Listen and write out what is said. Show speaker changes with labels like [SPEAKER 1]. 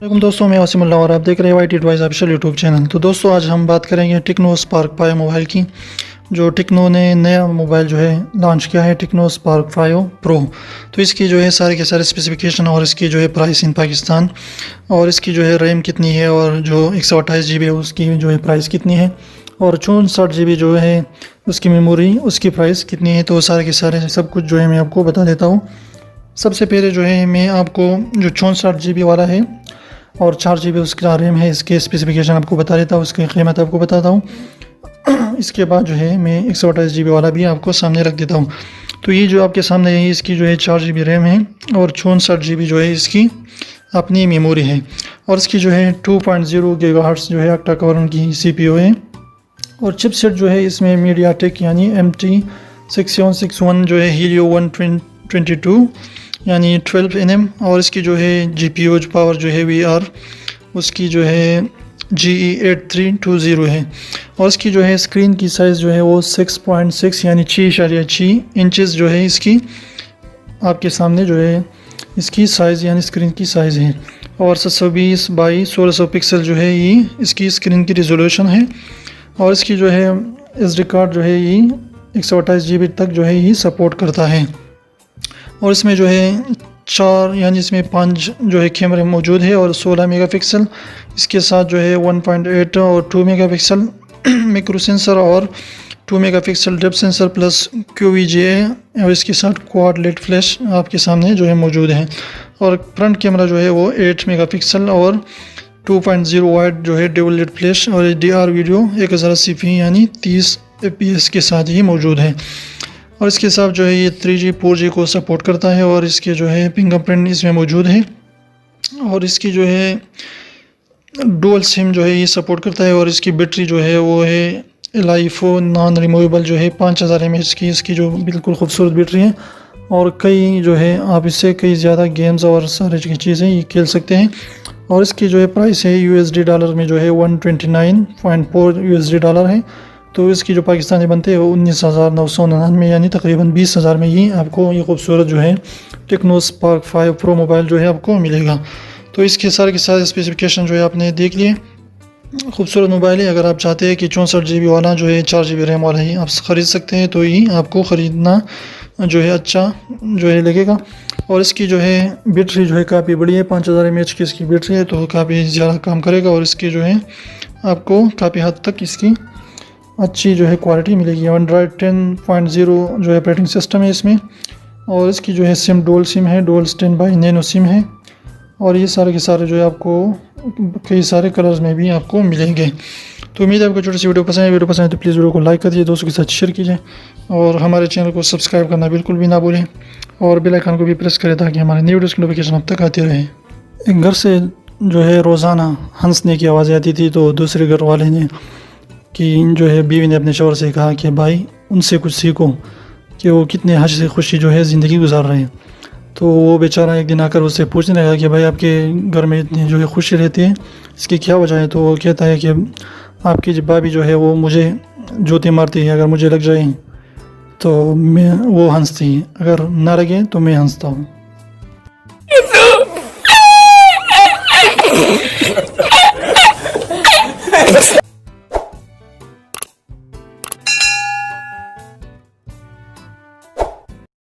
[SPEAKER 1] वालेकुम दोस्तों, मैं वासिमुल्लाह और आप देख रहे हैं Y T advice official YouTube channel. तो दोस्तों आज हम बात करेंगे टेक्नो स्पार्क 5 मोबाइल की। जो टेक्नो ने नया मोबाइल जो है लॉन्च किया है, टेक्नो स्पार्क 5 प्रो। तो इसकी जो है सारे के सारे स्पेसिफिकेशन और इसकी जो है प्राइस इन पाकिस्तान, और इसकी जो है रैम कितनी है, और जो 128 GB है उसकी जो है प्राइस कितनी है, और 64 GB जो है उसकी मेमोरी, उसकी प्राइस कितनी है। तो सारे के सारे सब कुछ जो है मैं आपको बता देता हूँ। सबसे पहले जो है मैं आपको जो 64 GB वाला है और 4 GB उसका रैम है, इसके स्पेसिफिकेशन आपको बता देता हूँ, उसकी कीमत आपको बताता हूँ। इसके बाद जो है मैं 128 GB वाला भी आपको सामने रख देता हूँ। तो ये जो आपके सामने है, इसकी जो है 4 GB रैम है और 64 GB जो है इसकी अपनी मेमोरी है, और इसकी जो है 2.0 GHz जो है ऑक्टा कोर उनकी CPU है, और चिपसेट जो है इसमें मीडियाटेक यानी MT6761 जो है हीलियो 122 यानी 12 nm, और इसकी जो है GPU पावर जो है VR उसकी जो है GE8320 है, और इसकी जो है स्क्रीन की साइज़ जो है वो 6.6 यानी 6.6 इंचेस जो है इसकी आपके सामने जो है इसकी साइज़ यानी स्क्रीन की साइज़ है, और 720 बाई 1600 पिक्सल जो है ये इसकी स्क्रीन की रिजोल्यूशन है, और इसकी जो है SD कार्ड जो है ये 128 GB तक जो है ये सपोर्ट करता है, और इसमें जो है 4 यानी इसमें 5 जो है कैमरे मौजूद है और 16 मेगापिक्सल, इसके साथ जो है 1.8 और 2 मेगापिक्सल मैक्रो सेंसर और 2 megapixel depth sensor plus QVGA, और इसके साथ क्वाड लेड फ्लैश आपके सामने जो है मौजूद है, और फ्रंट कैमरा जो है वो 8 मेगापिक्सल और 2.0 वाइड जो है डबल लेड फ्लैश, और HDR वीडियो 1080p यानी 30 fps के साथ ही मौजूद है, और इसके साथ जो है ये 3G 4G को सपोर्ट करता है, और इसके जो है फिंगरप्रिंट इसमें मौजूद है, और इसकी जो है डुअल सिम जो है ये सपोर्ट करता है, और इसकी बैटरी जो है वो है LiFo नॉन रिमूवेबल जो है 5000 mAh की इसकी जो बिल्कुल खूबसूरत बैटरी है, और कई जो है आप इससे कई ज़्यादा गेम्स और सारी चीज़ें ये खेल सकते हैं, और इसकी जो है प्राइस है USD डॉलर में जो है 129.4 USD डॉलर है। तो इसकी जो पाकिस्तानी बनते हैं वो 19,999 यानी तकरीबन 20,000 में ही आपको ये खूबसूरत जो है टेक्नो स्पार्क 5 प्रो मोबाइल जो है आपको मिलेगा। तो इसके सारे के सारे स्पेसिफिकेशन जो है आपने देख लिए। खूबसूरत मोबाइल है। अगर आप चाहते हैं कि 64 GB वाला जो है 4 GB रैम वाला ही आप ख़रीद सकते हैं, तो ये आपको ख़रीदना जो है अच्छा जो है लगेगा, और इसकी जो है बैटरी जो है काफ़ी बड़ी है, 5000 mAh की इसकी बैटरी है, तो काफ़ी ज़्यादा काम करेगा, और इसकी जो है आपको काफ़ी हद तक इसकी अच्छी जो है क्वालिटी मिलेगी। एंड्रॉयड 10.0 जो है ऑपरेटिंग सिस्टम है इसमें, और इसकी जो है सिम डुअल सिम है, dual stand by nano SIM है, और ये सारे के सारे जो है आपको कई सारे कलर्स में भी आपको मिलेंगे। तो उम्मीद है आपको छोटी सी वीडियो पसंद है तो प्लीज़ वीडियो को लाइक कर दीजिए, दोस्तों के साथ शेयर कीजिए, और हमारे चैनल को सब्सक्राइब करना बिल्कुल भी ना भूलें, और बेल आइकन को भी प्रेस करें ताकि हमारे न्यू वीडियोज़ की नोटिफिकेशन अब तक आती रहे। एक घर से जो है रोज़ाना हंसने की आवाज़ें आती थी, तो दूसरे घर वाले ने कि जो है बीवी ने अपने शौहर से कहा कि भाई उनसे कुछ सीखो कि वो कितने हंसी खुशी जो है ज़िंदगी गुजार रहे हैं। तो वो बेचारा एक दिन आकर उससे पूछने लगा कि भाई आपके घर में इतनी जो है खुशी रहती है, इसकी क्या वजह है। तो वो कहता है कि आपकी भाभी जो है वो मुझे जूते मारती है, अगर मुझे लग जाए तो मैं वो हंसती है, अगर ना लगे तो मैं हंसता हूँ।